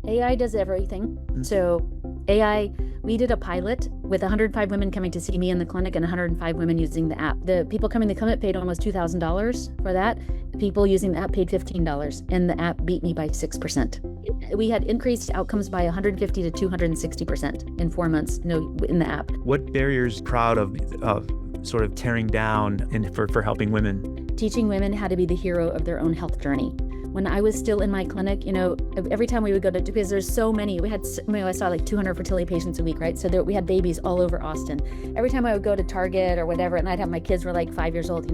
AI does everything. So AI, we did a pilot with 105 women coming to see me in the clinic and 105 women using the app. The people coming to the clinic paid almost $2,000 for that. People using the app paid $15, and the app beat me by 6%. We had increased outcomes by 150 to 260% in 4 months in the app. What barriers proud of sort of tearing down for helping women? Teaching women how to be the hero of their own health journey. When I was still in my clinic, every time we would go to, because there's so many, I saw like 200 fertility patients a week, right? So we had babies all over Austin. Every time I would go to Target or whatever, and I'd have my kids were like 5 years old,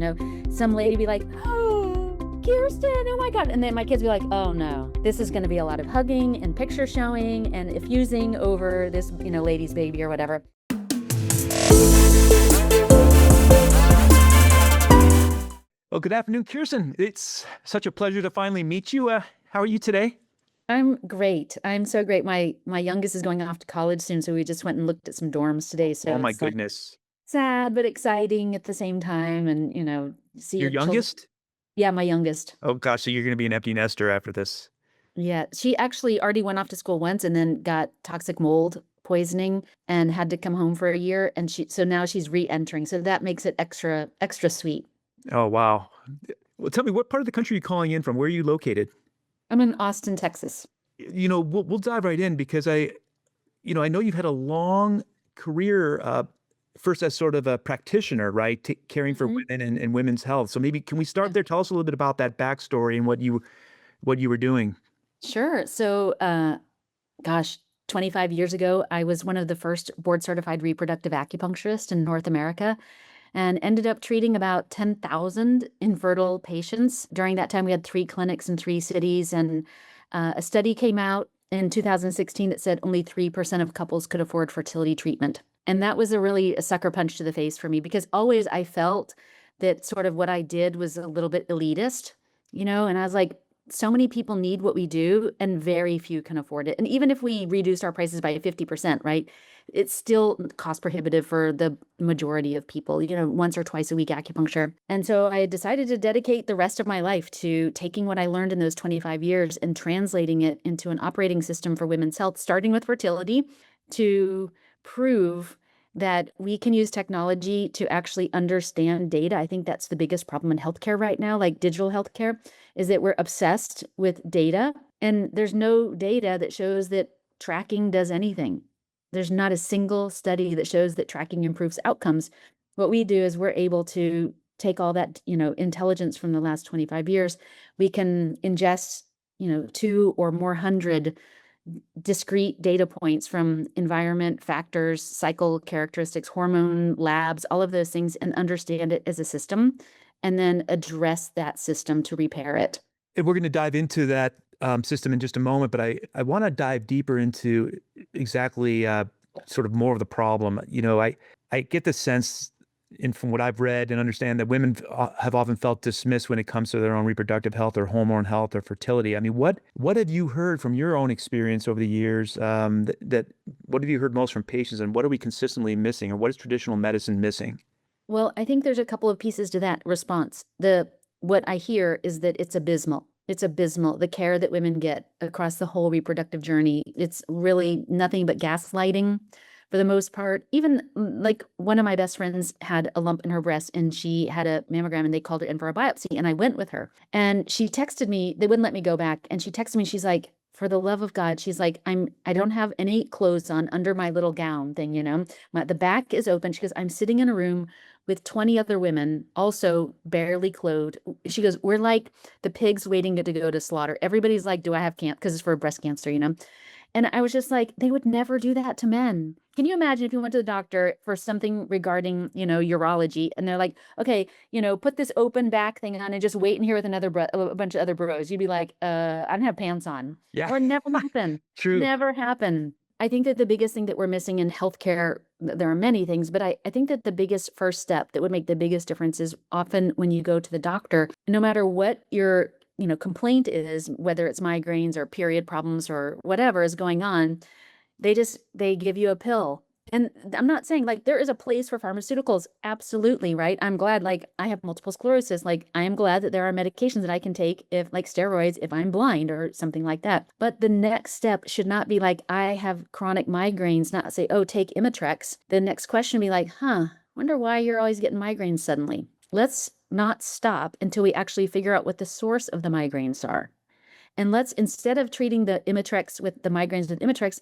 some lady be like, "Oh, Kirsten, oh my God." And then my kids be like, "Oh no, this is going to be a lot of hugging and picture showing and effusing over this, lady's baby or whatever." Well, good afternoon, Kirsten. It's such a pleasure to finally meet you. How are you today? I'm great. I'm so great. My youngest is going off to college soon, so we just went and looked at some dorms today. So Oh my it's like goodness. sad but exciting at the same time, and see Your your children. youngest? Yeah, my youngest. Oh gosh, so you're going to be an empty nester after this. Yeah, she actually already went off to school once and then got toxic mold poisoning and had to come home for a year, and so now she's re-entering. So that makes it extra sweet. Oh, wow. Well, tell me, what part of the country are you calling in from? Where are you located? I'm in Austin, Texas. We'll dive right in because I know you've had a long career, first as sort of a practitioner, right? Caring for Mhm. women and women's health. So maybe can we start there? Tell us a little bit about that backstory and what you were doing. Sure. So, gosh, 25 years ago, I was one of the first board certified reproductive acupuncturists in North America and ended up treating about 10,000 infertile patients. During that time, we had 3 clinics in 3 cities, and a study came out in 2016 that said only 3% of couples could afford fertility treatment. And that was a sucker punch to the face for me, because always I felt that sort of what I did was a little bit elitist, and I was like, so many people need what we do and very few can afford it. And even if we reduced our prices by 50%, right, it's still cost prohibitive for the majority of people, once or twice a week acupuncture. And so I decided to dedicate the rest of my life to taking what I learned in those 25 years and translating it into an operating system for women's health, starting with fertility, to prove that we can use technology to actually understand data. I think that's the biggest problem in healthcare right now, like digital healthcare, is that we're obsessed with data, and there's no data that shows that tracking does anything. There's not a single study that shows that tracking improves outcomes. What we do is we're able to take all that, intelligence from the last 25 years. We can ingest, 2 or more hundred discrete data points from environment factors, cycle characteristics, hormone labs, all of those things, and understand it as a system, and then address that system to repair it. And we're going to dive into that system in just a moment, but I want to dive deeper into exactly sort of more of the problem. I get the sense, and from what I've read and understand, that women have often felt dismissed when it comes to their own reproductive health or hormone health or fertility. I mean, what have you heard from your own experience over the years? What have you heard most from patients, and what are we consistently missing, or what is traditional medicine missing? Well, I think there's a couple of pieces to that response. What I hear is that it's abysmal. It's abysmal, the care that women get across the whole reproductive journey. It's really nothing but gaslighting for the most part. Even like one of my best friends had a lump in her breast and she had a mammogram and they called her in for a biopsy, and I went with her. And she texted me, they wouldn't let me go back. And she texted me, she's like, "For the love of God," she's like, I don't have any clothes on under my little gown thing, the back is open." She goes, "I'm sitting in a room with 20 other women, also barely clothed." She goes, "We're like the pigs waiting to go to slaughter. Everybody's like, 'Do I have cancer?' Because it's for breast cancer." And I was just like, they would never do that to men. Can you imagine if you went to the doctor for something regarding, urology, and they're like, "Okay, put this open back thing on and just wait in here with a bunch of other bros." You'd be like, I don't have pants on." Yeah, Or never happen. true. Never happen. I think that the biggest thing that we're missing in healthcare, there are many things, but I think that the biggest first step that would make the biggest difference is often when you go to the doctor, no matter what your complaint is, whether it's migraines or period problems or whatever is going on, they give you a pill And I'm not saying like there is a place for pharmaceuticals. Absolutely, right? I'm glad, like, I have multiple sclerosis. Like, I am glad that there are medications that I can take if, like, steroids, if I'm blind or something like that. But the next step should not be like, I have chronic migraines, not say, oh, take Imitrex. The next question would be like, wonder why you're always getting migraines suddenly. Let's not stop until we actually figure out what the source of the migraines are. And let's, instead of treating the Imitrex with the migraines with Imitrex,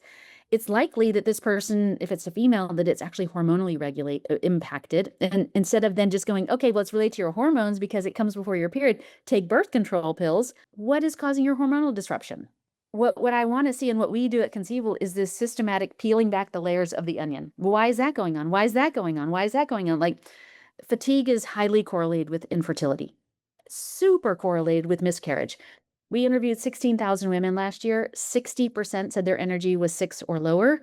it's likely that this person, if it's a female, that it's actually hormonally impacted. And instead of then just going, okay, well, it's related to your hormones because it comes before your period, take birth control pills. What is causing your hormonal disruption? What I want to see and what we do at Conceivable is this systematic peeling back the layers of the onion. Why is that going on? Why is that going on? Why is that going on? Like, fatigue is highly correlated with infertility, super correlated with miscarriage. We interviewed 16,000 women last year. 60% said their energy was 6 or lower.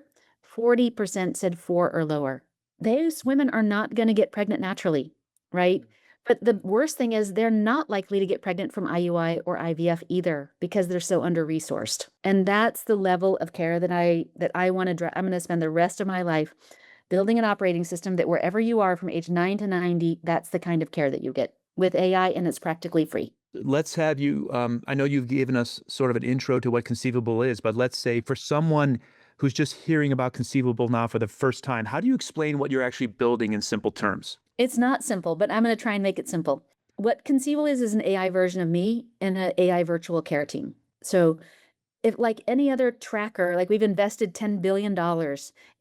40% said 4 or lower. Those women are not going to get pregnant naturally, right? But the worst thing is they're not likely to get pregnant from IUI or IVF either because they're so under-resourced. And that's the level of care that I want to I'm going to spend the rest of my life building an operating system that wherever you are from age 9 to 90, that's the kind of care that you get with AI, and it's practically free. Let's have you, I know you've given us sort of an intro to what Conceivable is, but let's say for someone who's just hearing about Conceivable now for the first time, how do you explain what you're actually building in simple terms? It's not simple, but I'm going to try and make it simple. What Conceivable is an AI version of me and an AI virtual care team. So if, like any other tracker, like we've invested $10 billion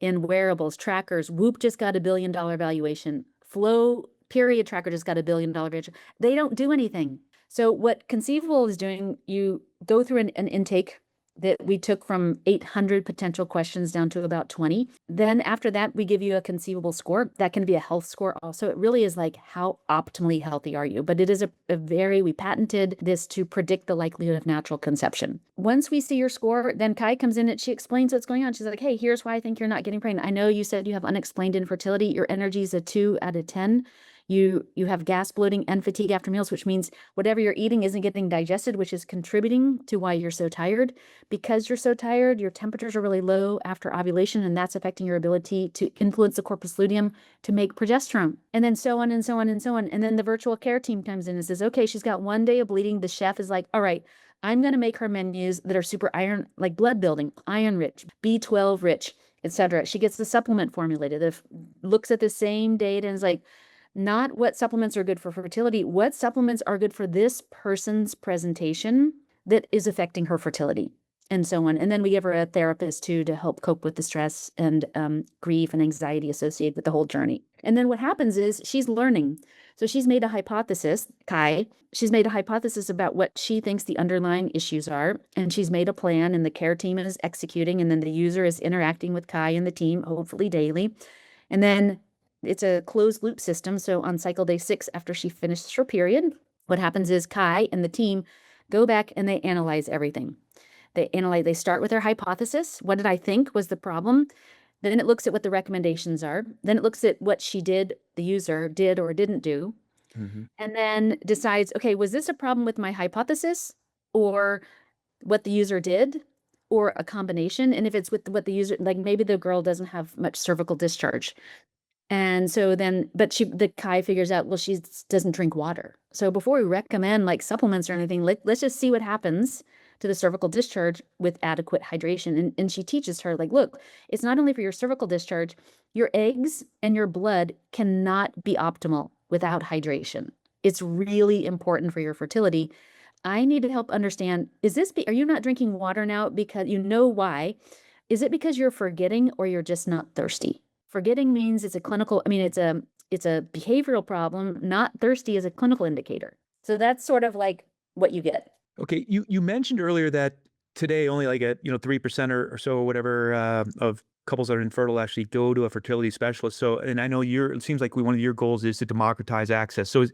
in wearables, trackers, Whoop just got $1 billion valuation. Flow period tracker just got $1 billion valuation. They don't do anything. So what Conceivable is doing, you go through an intake that we took from 800 potential questions down to about 20. Then after that, we give you a Conceivable score. That can be a health score also. It really is like, how optimally healthy are you? But it is we patented this to predict the likelihood of natural conception. Once we see your score, then Kai comes in and she explains what's going on. She's like, hey, here's why I think you're not getting pregnant. I know you said you have unexplained infertility. Your energy is a 2 out of 10. You have gas, bloating, and fatigue after meals, which means whatever you're eating isn't getting digested, which is contributing to why you're so tired. Because you're so tired, your temperatures are really low after ovulation, and that's affecting your ability to influence the corpus luteum to make progesterone. And then so on and so on and so on. And then the virtual care team comes in and says, okay, she's got 1 day of bleeding. The chef is like, all right, I'm going to make her menus that are super iron, like blood building, iron rich, B12 rich, etc. She gets the supplement formulated. If looks at the same data and is like, not what supplements are good for fertility, what supplements are good for this person's presentation that is affecting her fertility, and so on. And then we give her a therapist too to help cope with the stress and grief and anxiety associated with the whole journey. And then what happens is she's learning. So she's made a hypothesis, Kai. She's made a hypothesis about what she thinks the underlying issues are. And she's made a plan, and the care team is executing. And then the user is interacting with Kai and the team, hopefully daily. And then it's a closed loop system. So on cycle day 6, after she finishes her period, what happens is Kai and the team go back and they analyze everything. They start with their hypothesis. What did I think was the problem? Then it looks at what the recommendations are. Then it looks at what the user did or didn't do. Mm-hmm. And then decides, okay, was this a problem with my hypothesis or what the user did or a combination? And if it's with what the user, like maybe the girl doesn't have much cervical discharge. And so then, but the Kai figures out, well, she doesn't drink water. So before we recommend like supplements or anything, let's just see what happens to the cervical discharge with adequate hydration. And she teaches her, like, look, it's not only for your cervical discharge, your eggs and your blood cannot be optimal without hydration. It's really important for your fertility. I need to help understand, are you not drinking water now because you know why? Is it because you're forgetting or you're just not thirsty? Forgetting means it's a behavioral problem. Not thirsty is a clinical indicator. So that's sort of like what you get. Okay, you mentioned earlier that today only like 3% or so or whatever of couples that are infertile actually go to a fertility specialist. So, and I know it seems like one of your goals is to democratize access, so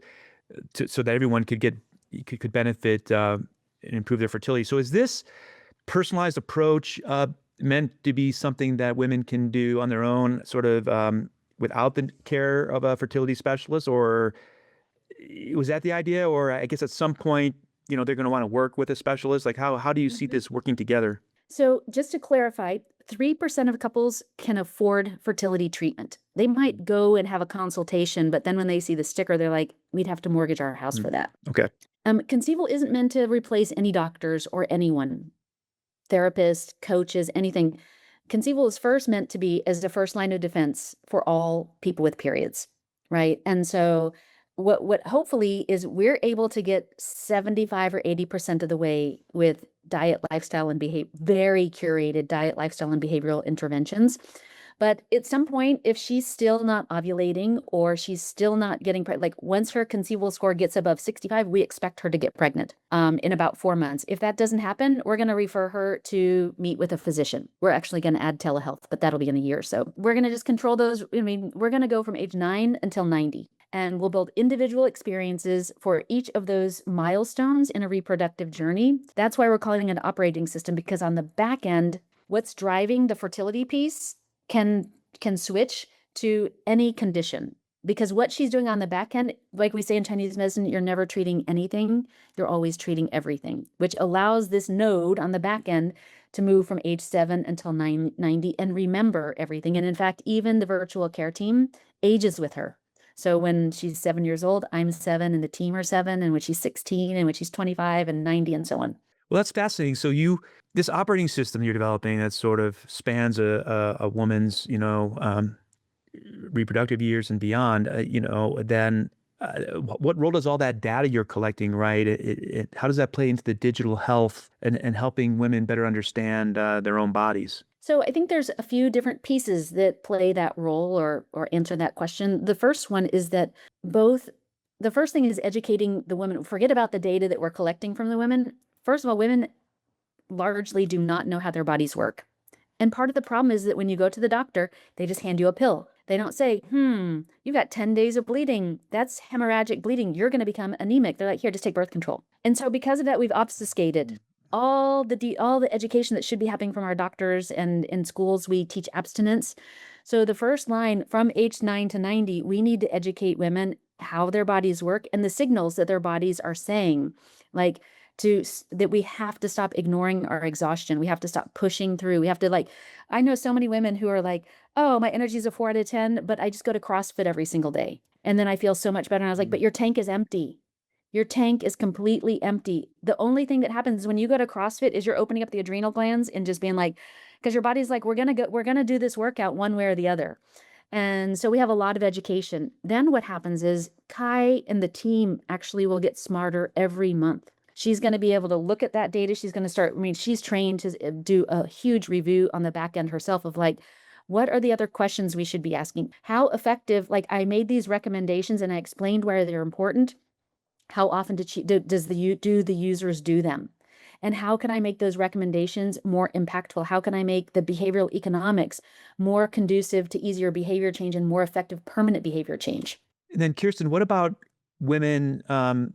so that everyone could benefit and improve their fertility. So, is this personalized approach meant to be something that women can do on their own, sort of without the care of a fertility specialist, or was that the idea? Or I guess at some point, they're going to want to work with a specialist. Like how do you see this working together? So just to clarify, 3% of couples can afford fertility treatment. They might go and have a consultation, but then when they see the sticker, they're like, we'd have to mortgage our house Mm. for that. Okay. Conceivable isn't meant to replace any doctors or anyone, therapists, coaches, anything. Conceivable is first meant to be as the first line of defense for all people with periods, right? And so what hopefully is we're able to get 75 or 80% of the way with diet, lifestyle, and behavior, very curated diet, lifestyle, and behavioral interventions. But at some point, if she's still not ovulating or she's still not getting pregnant, like once her conceivable score gets above 65, we expect her to get pregnant in about 4 months. If that doesn't happen, we're going to refer her to meet with a physician. We're actually going to add telehealth, but that'll be in a year or so. We're going to just control those. I mean, we're going to go from age 9 until 90. And we'll build individual experiences for each of those milestones in a reproductive journey. That's why we're calling it an operating system, because on the back end, what's driving the fertility piece can switch to any condition, because what she's doing on the back end, like we say in Chinese medicine, you're never treating anything, you're always treating everything, which allows this node on the back end to move from age 7 until 90 and remember everything. And in fact, even the virtual care team ages with her. So when she's 7 years old, I'm 7 and the team are 7, and when she's 16 and when she's 25 and 90 and so on. Well, that's fascinating. So this operating system you're developing that sort of spans a woman's, reproductive years and beyond, then what role does all that data you're collecting, right? How does that play into the digital health and helping women better understand their own bodies? So I think there's a few different pieces that play that role or answer that question. The first one is that the first thing is educating the women. Forget about the data that we're collecting from the women. First of all, women largely do not know how their bodies work. And part of the problem is that when you go to the doctor, they just hand you a pill. They don't say, you've got 10 days of bleeding. That's hemorrhagic bleeding. You're going to become anemic. They're like, here, just take birth control. And so because of that, we've obfuscated all the education that should be happening from our doctors, and in schools, we teach abstinence. So the first line from age 9 to 90, we need to educate women how their bodies work and the signals that their bodies are saying, like that we have to stop ignoring our exhaustion. We have to stop pushing through. We have to I know so many women who are like, oh, my energy is a 4 out of 10, but I just go to CrossFit every single day. And then I feel so much better. And I was like, but your tank is empty. Your tank is completely empty. The only thing that happens when you go to CrossFit is you're opening up the adrenal glands and just being like, because your body's like, we're going to do this workout one way or the other. And so we have a lot of education. Then what happens is Kai and the team actually will get smarter every month. She's going to be able to look at that data. She's going to start, she's trained to do a huge review on the back end herself of what are the other questions we should be asking? How effective, I made these recommendations and I explained why they're important. How often do the users do them? And how can I make those recommendations more impactful? How can I make the behavioral economics more conducive to easier behavior change and more effective permanent behavior change? And then, Kirsten, what about women,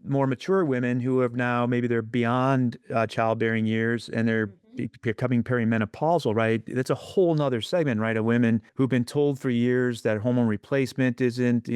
more mature women who have now maybe they're beyond childbearing years and they're becoming perimenopausal, right? That's a whole nother segment, right? Of women who've been told for years that hormone replacement isn't,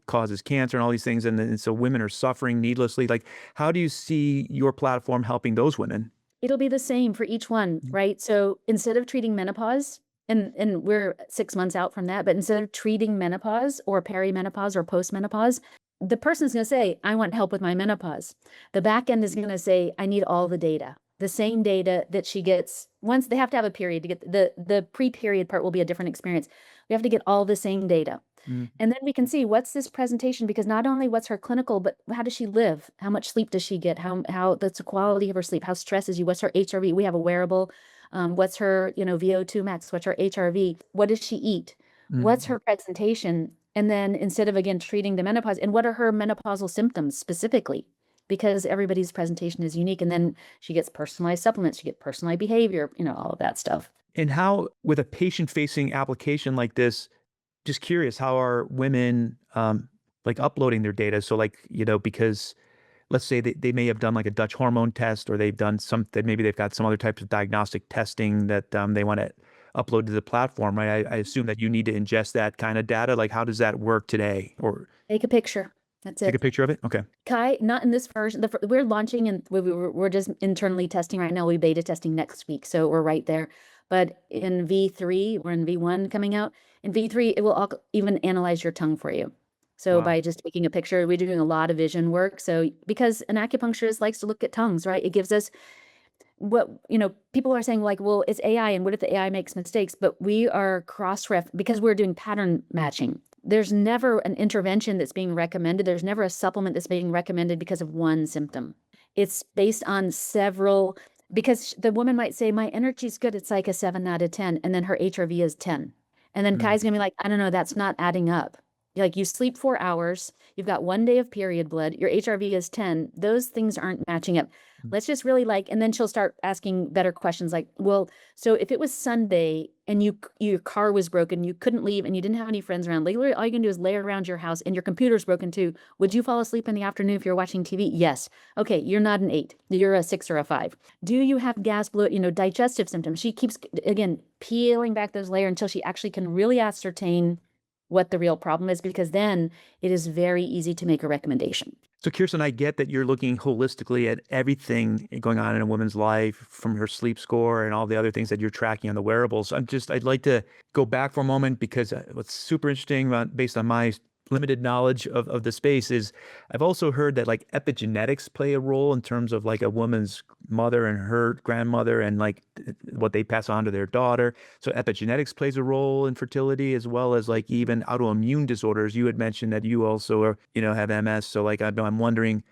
causes cancer and all these things. And so women are suffering needlessly. How do you see your platform helping those women? It'll be the same for each one, right? So instead of treating menopause, and we're 6 months out from that, but instead of treating menopause or perimenopause or postmenopause, the person's going to say, I want help with my menopause. The back end is going to say, I need all the data, the same data that she gets. Once they have to have a period to get the pre-period part will be a different experience. We have to get all the same data. And then we can see what's this presentation, because not only what's her clinical, but how does she live? How much sleep does she get? How that's the quality of her sleep? How stressed is she? What's her HRV? We have a wearable. What's her, VO2 max? What's her HRV? What does she eat? What's her presentation? And then instead of, again, treating the menopause, and what are her menopausal symptoms specifically? Because everybody's presentation is unique. And then she gets personalized supplements, she gets personalized behavior, all of that stuff. And how, with a patient-facing application like this, just curious, how are women uploading their data? So because let's say they may have done a Dutch hormone test, or they've done maybe they've got some other types of diagnostic testing that they want to upload to the platform, right? I assume that you need to ingest that kind of data. How does that work today? Or take a picture. That's it. Take a picture of it? Okay. Kai, not in this version. We're launching and we're just internally testing right now. We'll be beta testing next week. So we're right there. But in V3, we're in V1 coming out. In V3, it will even analyze your tongue for you. So Wow. by just taking a picture, we're doing a lot of vision work. So because an acupuncturist likes to look at tongues, right? It gives us people are saying like, well, it's AI, and what if the AI makes mistakes? But we are because we're doing pattern matching. There's never an intervention that's being recommended. There's never a supplement that's being recommended because of one symptom. It's based on several, because the woman might say, my energy's good. It's like a 7 out of 10. And then her HRV is 10. And then Mm. Kai's going to be like, I don't know, that's not adding up. Like you sleep 4 hours, you've got 1 day of period blood, your HRV is 10. Those things aren't matching up. Mm. Let's just really and then she'll start asking better questions like, well, so if it was Sunday and your car was broken, you couldn't leave and you didn't have any friends around, literally all you can do is lay around your house and your computer's broken too. Would you fall asleep in the afternoon if you're watching TV? Yes. Okay, you're not an 8. You're a 6 or a 5. Do you have gas, bloat, digestive symptoms? She keeps, again, peeling back those layers until she actually can really ascertain what the real problem is, because then it is very easy to make a recommendation. So, Kirsten, I get that you're looking holistically at everything going on in a woman's life, from her sleep score and all the other things that you're tracking on the wearables. I'd like to go back for a moment, because what's super interesting based on my limited knowledge of the space is I've also heard that like epigenetics play a role in terms of like a woman's mother and her grandmother, and like what they pass on to their daughter. So epigenetics plays a role in fertility, as well as like even autoimmune disorders. You had mentioned that you also are, have MS. So like I'm wondering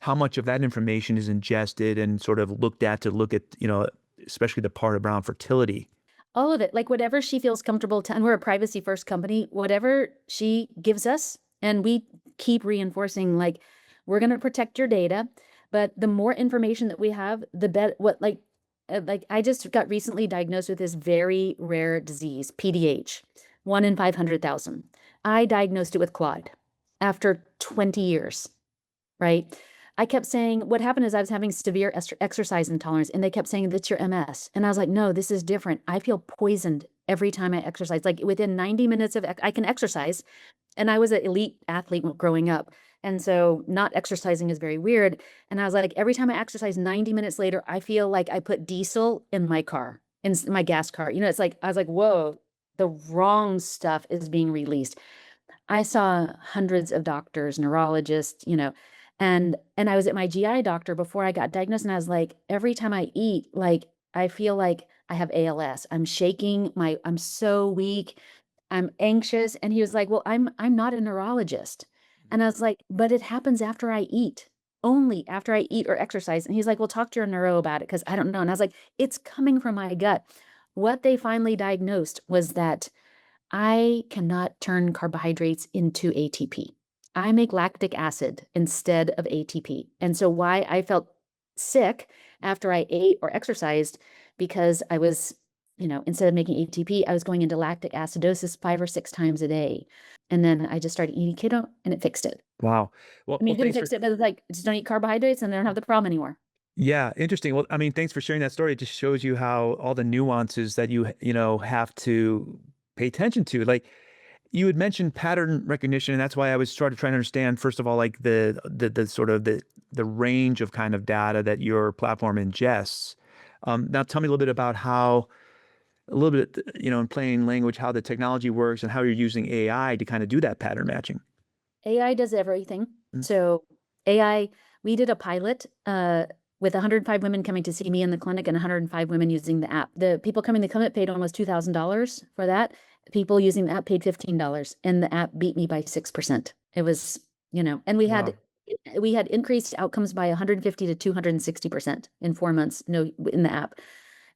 how much of that information is ingested and sort of looked at to look at, especially the part around fertility. All of it, like whatever she feels comfortable to, and we're a privacy first company, whatever she gives us, and we keep reinforcing, like, we're going to protect your data, but the more information that we have, the better. Like I just got recently diagnosed with this very rare disease, PDH, 1 in 500,000. I diagnosed it with Claude after 20 years, right? I kept saying, what happened is I was having severe exercise intolerance, and they kept saying, that's your MS. And I was like, no, this is different. I feel poisoned every time I exercise. Like within 90 minutes of, I can exercise. And I was an elite athlete growing up. And so not exercising is very weird. And I was like, every time I exercise, 90 minutes later, I feel like I put diesel in my car, in my gas car. It's like, I was like, whoa, the wrong stuff is being released. I saw hundreds of doctors, neurologists, and I was at my GI doctor before I got diagnosed, and I was like, every time I eat, like I feel like I have ALS. I'm shaking, I'm so weak, I'm anxious. And he was like, well, I'm not a neurologist. And I was like, but it happens after I eat. Only after I eat or exercise. And he's like, well, talk to your neuro about it, because I don't know. And I was like, it's coming from my gut. What they finally diagnosed was that I cannot turn carbohydrates into ATP. I make lactic acid instead of ATP. And so why I felt sick after I ate or exercised, because I was, instead of making ATP, I was going into lactic acidosis 5 or 6 times a day. And then I just started eating keto, and it fixed it. Wow. I mean, Well, it didn't thanks fix for. it, but it's like, just don't eat carbohydrates and they don't have the problem anymore. Yeah, interesting. Well, I mean, thanks for sharing that story. It just shows you how all the nuances that have to pay attention to. Like you had mentioned pattern recognition, and that's why I was started trying to understand, first of all, like the sort of the range of kind of data that your platform ingests. Now tell me a little bit about how, a little bit, in plain language, how the technology works and how you're using AI to kind of do that pattern matching. AI does everything. Mm. So AI, we did a pilot with 105 women coming to see me in the clinic and 105 women using the app. The people coming to the clinic paid almost $2,000 for that. People using the app paid $15, and the app beat me by 6%. It was, and Wow. we had increased outcomes by 150 to 260% in 4 months, no, in the app.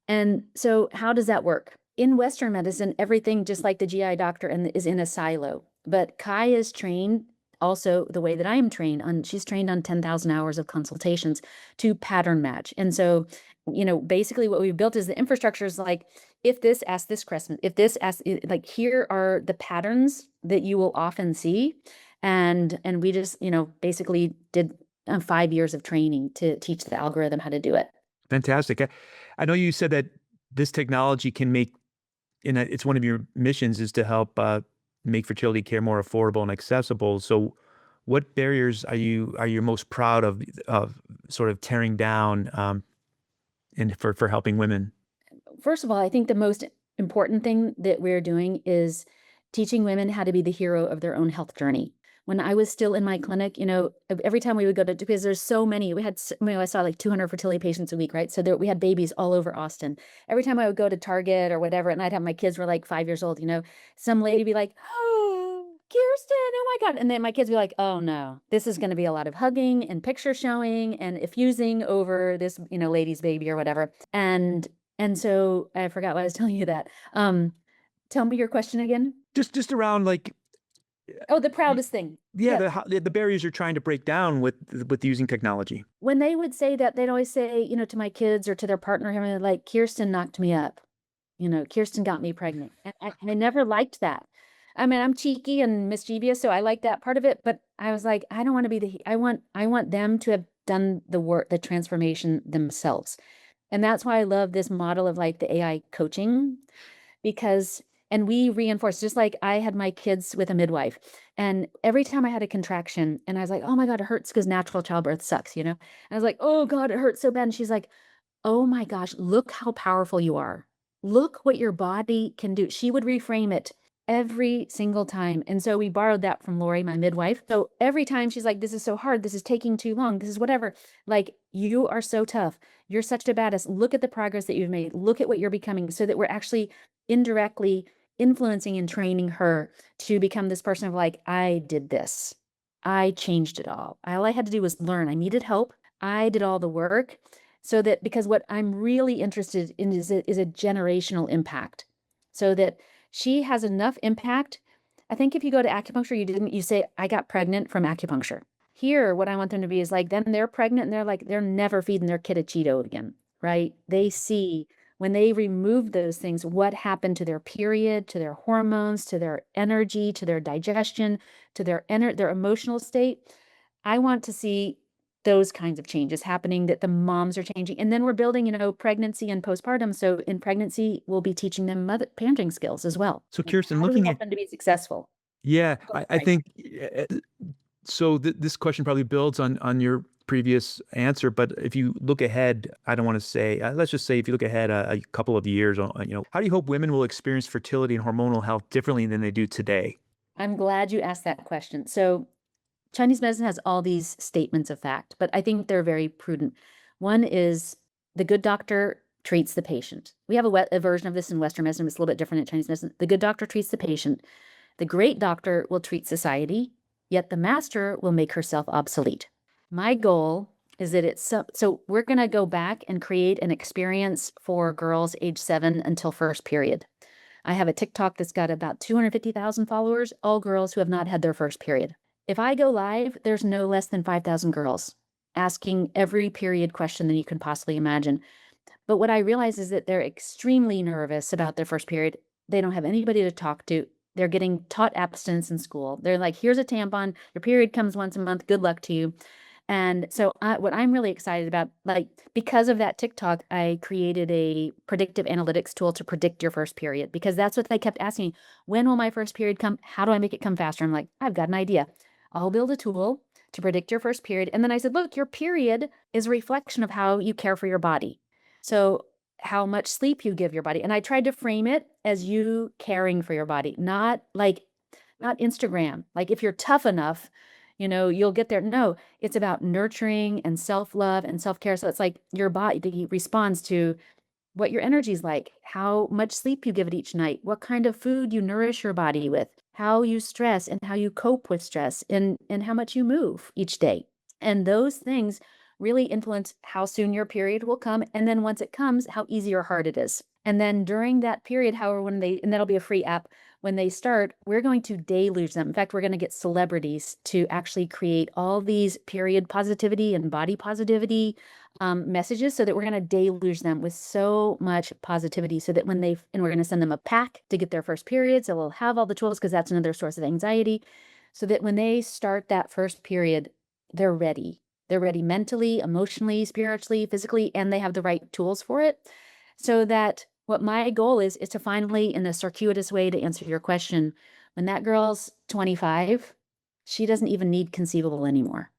And so how does that work? In Western medicine, everything, just like the GI doctor, and is in a silo. But Kai is trained also the way that I am trained on. She's trained on 10,000 hours of consultations to pattern match. And so, basically what we've built is the infrastructure is like, if this, ask this question, if this, ask, like, here are the patterns that you will often see. And we just, basically did 5 years of training to teach the algorithm how to do it. Fantastic. I know you said that this technology can make, it's one of your missions is to help make fertility care more affordable and accessible. So, what barriers are you most proud of sort of tearing down, and for helping women? first of all, I think the most important thing that we're doing is teaching women how to be the hero of their own health journey. When I was still in my clinic, every time we would go to, because there's so many, we had, I saw like 200 fertility patients a week, right? So there, we had babies all over Austin. Every time I would go to Target or whatever, and I'd have my kids were like 5 years old, some lady be like, oh, Kirsten, oh my God. And then my kids be like, oh no, this is going to be a lot of hugging and picture showing and effusing over this, lady's baby or whatever. And so I forgot why I was telling you that. Tell me your question again. Just around like, Oh, the y- proudest thing. yeah, Yeah. the barriers you're trying to break down with using technology. When they would say that, they'd always say, to my kids or to their partner, like, Kirsten knocked me up. Kirsten got me pregnant. And I never liked that. I mean, I'm cheeky and mischievous, so I like that part of it. But I was like, I don't want to be I want them to have done the work, the transformation themselves. And that's why I love this model of like the AI coaching, because and we reinforce, just like I had my kids with a midwife, and every time I had a contraction and I was like, oh my God, it hurts, because natural childbirth sucks. And I was like, oh God, it hurts so bad. And she's like, oh my gosh, look how powerful you are. Look what your body can do. She would reframe it every single time. And so we borrowed that from Lori, my midwife. So every time she's like, this is so hard. This is taking too long. This is whatever. Like, you are so tough. You're such a badass. Look at the progress that you've made. Look at what you're becoming, so that we're actually indirectly influencing and training her to become this person of like, I did this. I changed it all. All I had to do was learn. I needed help. I did all the work. So that, because what I'm really interested in is a generational impact, so that she has enough impact. I think if you go to acupuncture, you say, I got pregnant from acupuncture. Here, what I want them to be is like, then they're pregnant and they're like, they're never feeding their kid a Cheeto again, right? They see, when they remove those things, what happened to their period, to their hormones, to their energy, to their digestion, to their emotional state. I want to see those kinds of changes happening, that the moms are changing. And then we're building, pregnancy and postpartum. So in pregnancy, we'll be teaching them parenting skills as well. So Like, Kirsten, how do we looking at help them to be successful? yeah, Oh, I sorry. think so. This question probably builds on your previous answer, but if you look ahead, I don't want to say, let's just say, if you look ahead a couple of years, how do you hope women will experience fertility and hormonal health differently than they do today? I'm glad you asked that question. So Chinese medicine has all these statements of fact, but I think they're very prudent. One is, the good doctor treats the patient. We have a version of this in Western medicine. It's a little bit different in Chinese medicine. The good doctor treats the patient. The great doctor will treat society, yet the master will make herself obsolete. My goal is that so we're going to go back and create an experience for girls age 7 until first period. I have a TikTok that's got about 250,000 followers, all girls who have not had their first period. If I go live, there's no less than 5,000 girls asking every period question that you can possibly imagine. But what I realize is that they're extremely nervous about their first period. They don't have anybody to talk to. They're getting taught abstinence in school. They're like, here's a tampon. Your period comes once a month. Good luck to you. And so what I'm really excited about, like, because of that TikTok, I created a predictive analytics tool to predict your first period, because that's what they kept asking me. When will my first period come? How do I make it come faster? I'm like, I've got an idea. I'll build a tool to predict your first period. And then I said, look, your period is a reflection of how you care for your body. So how much sleep you give your body. And I tried to frame it as you caring for your body, not Instagram. Like, if you're tough enough, you'll get there. No, it's about nurturing and self-love and self-care. So it's like your body responds to what your energy's like, how much sleep you give it each night, what kind of food you nourish your body with, how you stress and how you cope with stress, and how much you move each day. And those things really influence how soon your period will come. And then once it comes, how easy or hard it is. And then during that period, however, and that'll be a free app, when they start, we're going to deluge them. In fact, we're going to get celebrities to actually create all these period positivity and body positivity messages, so that we're going to deluge them with so much positivity, so that and we're going to send them a pack to get their first period. So we'll have all the tools, because that's another source of anxiety, so that when they start that first period, they're ready. They're ready mentally, emotionally, spiritually, physically, and they have the right tools for it. So that what my goal is to finally, in a circuitous way to answer your question, when that girl's 25, she doesn't even need conceivable anymore.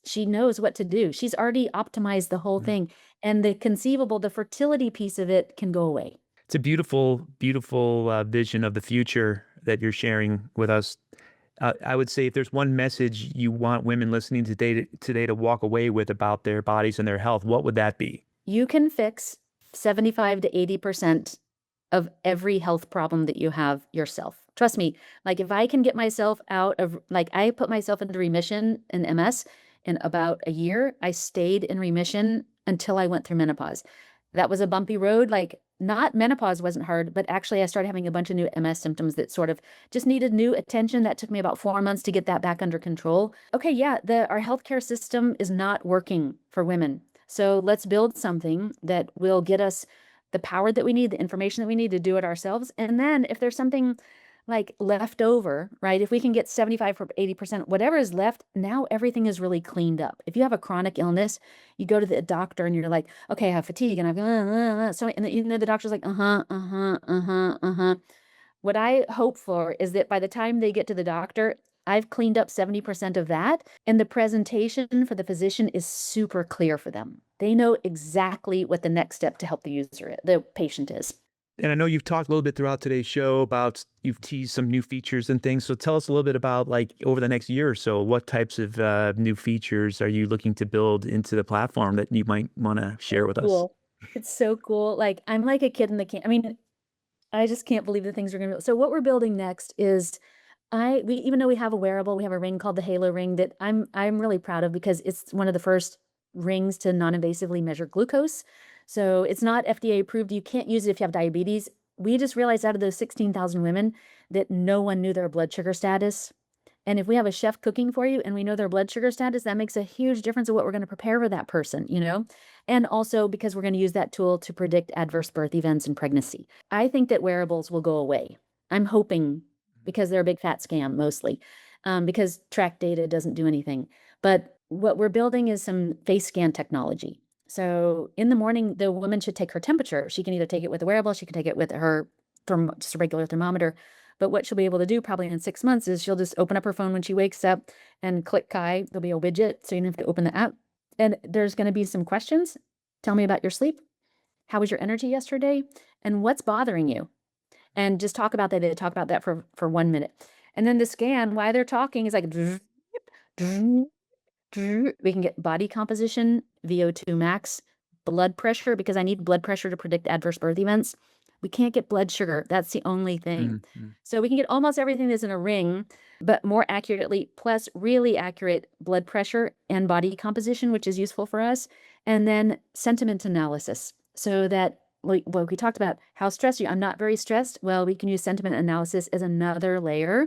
She knows what to do. She's already optimized the whole Mm. thing, and the conceivable, the fertility piece of it can go away. It's a beautiful, beautiful vision of the future that you're sharing with us. I would say if there's one message you want women listening today to walk away with about their bodies and their health, what would that be? You can fix 75 to 80% of every health problem that you have yourself. Trust me, like if I can get myself out of, like, I put myself into remission in MS in about a year. I stayed in remission until I went through menopause. That was a bumpy road. Like, not menopause wasn't hard, but actually I started having a bunch of new MS symptoms that sort of just needed new attention. That took me about 4 months to get that back under control. Okay, yeah, our healthcare system is not working for women. So let's build something that will get us the power that we need, the information that we need to do it ourselves. And then if there's something like left over, right? If we can get 75 or 80%, whatever is left, now everything is really cleaned up. If you have a chronic illness, you go to the doctor and you're like, okay, I have fatigue and I've so, and the doctor's like, uh-huh, uh-huh, uh-huh, uh-huh. What I hope for is that by the time they get to the doctor, I've cleaned up 70% of that, and the presentation for the physician is super clear for them. They know exactly what the next step to help the patient is. And I know you've talked a little bit throughout today's show about you've teased some new features and things. So tell us a little bit about like over the next year or so, what types of new features are you looking to build into the platform that you might want to share with us? Cool. It's so cool. Like, I'm like a kid in the can. I mean, I just can't believe the things we're gonna build. So what we're building next is we even though we have a wearable, we have a ring called the Halo ring that I'm really proud of because it's one of the first rings to non-invasively measure glucose. So it's not FDA approved. You can't use it if you have diabetes. We just realized out of those 16,000 women that no one knew their blood sugar status. And if we have a chef cooking for you and we know their blood sugar status, that makes a huge difference of what we're going to prepare for that person, you know? And also because we're going to use that tool to predict adverse birth events in pregnancy. I think that wearables will go away. I'm hoping because they're a big fat scam mostly, because track data doesn't do anything. But what we're building is some face scan technology. So in the morning, the woman should take her temperature. She can either take it with a wearable, she can take it with her just a regular thermometer. But what she'll be able to do probably in 6 months is she'll just open up her phone when she wakes up and click Kai. There'll be a widget, so you don't have to open the app. And there's going to be some questions. Tell me about your sleep. How was your energy yesterday? And what's bothering you? And just talk about that. They talk about that for 1 minute. And then the scan, while they're talking, is like we can get body composition, VO2 max, blood pressure, because I need blood pressure to predict adverse birth events. We can't get blood sugar. That's the only thing. Mm-hmm. So we can get almost everything that's in a ring, but more accurately, plus really accurate blood pressure and body composition, which is useful for us. And then sentiment analysis so that, like what we talked about, how stressed you. I'm not very stressed. Well, we can use sentiment analysis as another layer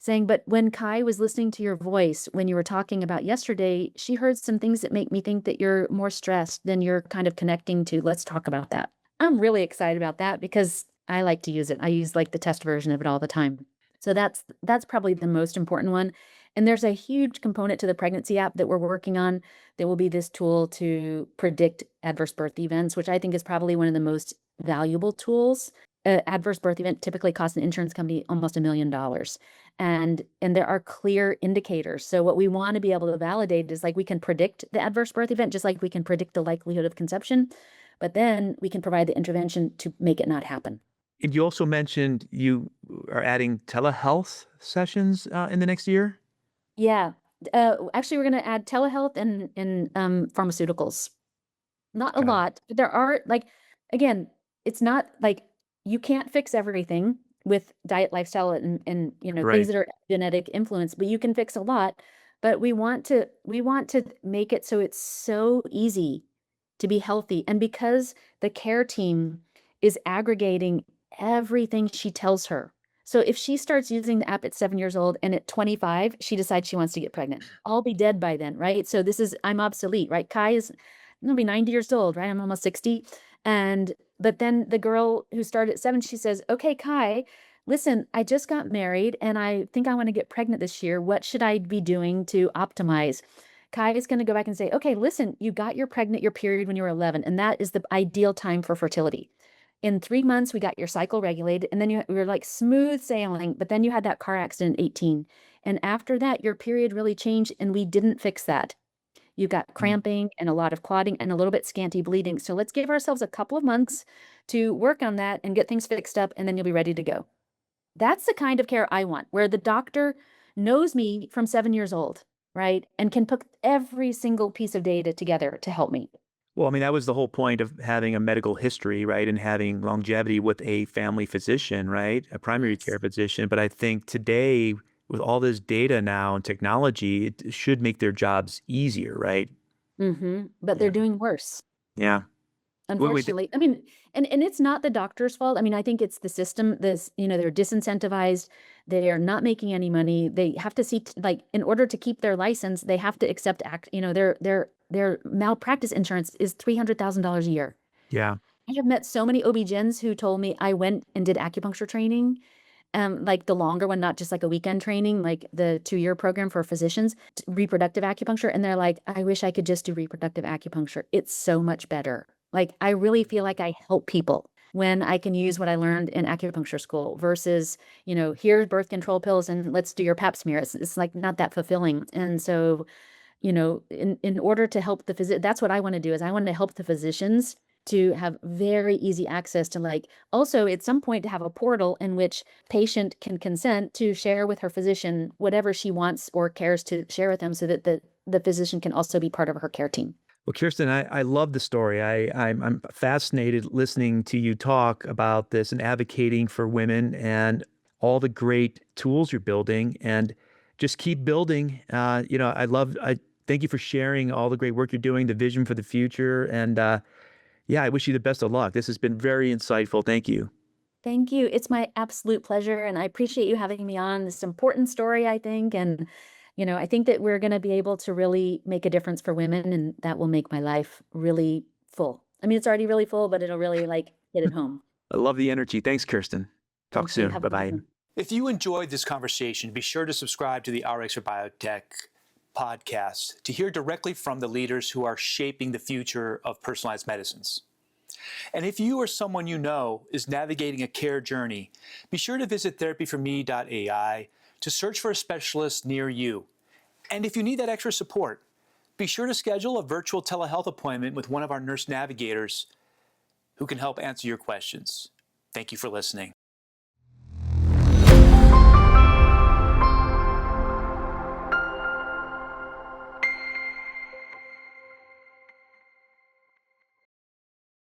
saying, but when Kai was listening to your voice when you were talking about yesterday, she heard some things that make me think that you're more stressed than you're kind of connecting to. Let's talk about that. I'm really excited about that because I like to use it. I use like the test version of it all the time. So that's probably the most important one. And there's a huge component to the pregnancy app that we're working on that will be this tool to predict adverse birth events, which I think is probably one of the most valuable tools. Adverse birth event typically costs an insurance company almost $1 million. And there are clear indicators. So what we want to be able to validate is like we can predict the adverse birth event, just like we can predict the likelihood of conception, but then we can provide the intervention to make it not happen. And you also mentioned you are adding telehealth sessions in the next year. Yeah. Actually, we're going to add telehealth and pharmaceuticals. Not a Got it. lot, but there are like, again, it's not like you can't fix everything with diet, lifestyle, and things Right. that are genetic influence, but you can fix a lot. But we want to make it so it's so easy to be healthy. And because the care team is aggregating everything she tells her. So if she starts using the app at 7 years old and at 25, she decides she wants to get pregnant, I'll be dead by then, right? So I'm obsolete, right? Kai is gonna be 90 years old, right? I'm almost 60. But then the girl who started at 7, she says, okay, Kai, listen, I just got married and I think I want to get pregnant this year. What should I be doing to optimize? Kai is going to go back and say, okay, listen, you got your period when you were 11, and that is the ideal time for fertility. In 3 months, we got your cycle regulated, and then we were like smooth sailing, but then you had that car accident at 18. And after that, your period really changed, and we didn't fix that. You got Mm. cramping and a lot of clotting and a little bit scanty bleeding. So let's give ourselves a couple of months to work on that and get things fixed up, and then you'll be ready to go. That's the kind of care I want, where the doctor knows me from 7 years old, right? And can put every single piece of data together to help me. Well, I mean, that was the whole point of having a medical history, right? And having longevity with a family physician, right? A primary Yes. care physician. But I think today, with all this data now and technology, it should make their jobs easier, right? But they're Yeah. doing worse. Yeah. Wait. Unfortunately, I mean, and it's not the doctor's fault. I mean, I think it's the system. They're disincentivized. They are not making any money. They have to see, like, in order to keep their license, they have to accept their malpractice insurance is $300,000 a year. Yeah. I have met so many OB-GYNs who told me I went and did acupuncture training, like the longer one, not just like a weekend training, like the 2-year program for physicians, reproductive acupuncture. And they're like, I wish I could just do reproductive acupuncture. It's so much better. Like, I really feel like I help people when I can use what I learned in acupuncture school versus, here's birth control pills and let's do your pap smear. It's like not that fulfilling. And so, in order to help that's what I want to do is I want to help the physicians to have very easy access to, like, also at some point to have a portal in which patient can consent to share with her physician whatever she wants or cares to share with them so that the physician can also be part of her care team. Well, Kirsten, I love the story. I'm fascinated listening to you talk about this and advocating for women and all the great tools you're building, and just keep building. I thank you for sharing all the great work you're doing, the vision for the future, and yeah, I wish you the best of luck. This has been very insightful. Thank you. Thank you. It's my absolute pleasure, and I appreciate you having me on this important story, I think, and I think that we're going to be able to really make a difference for women, and that will make my life really full. I mean, it's already really full, but it'll really like hit it home. I love the energy. Thanks, Kirsten. Talk Thank you. soon. Have Bye a good bye. one. If you enjoyed this conversation, be sure to subscribe to the RX for Biotech podcast to hear directly from the leaders who are shaping the future of personalized medicines. And if you or someone you know is navigating a care journey, be sure to visit therapyforme.ai to search for a specialist near you. And if you need that extra support, be sure to schedule a virtual telehealth appointment with one of our nurse navigators who can help answer your questions. Thank you for listening.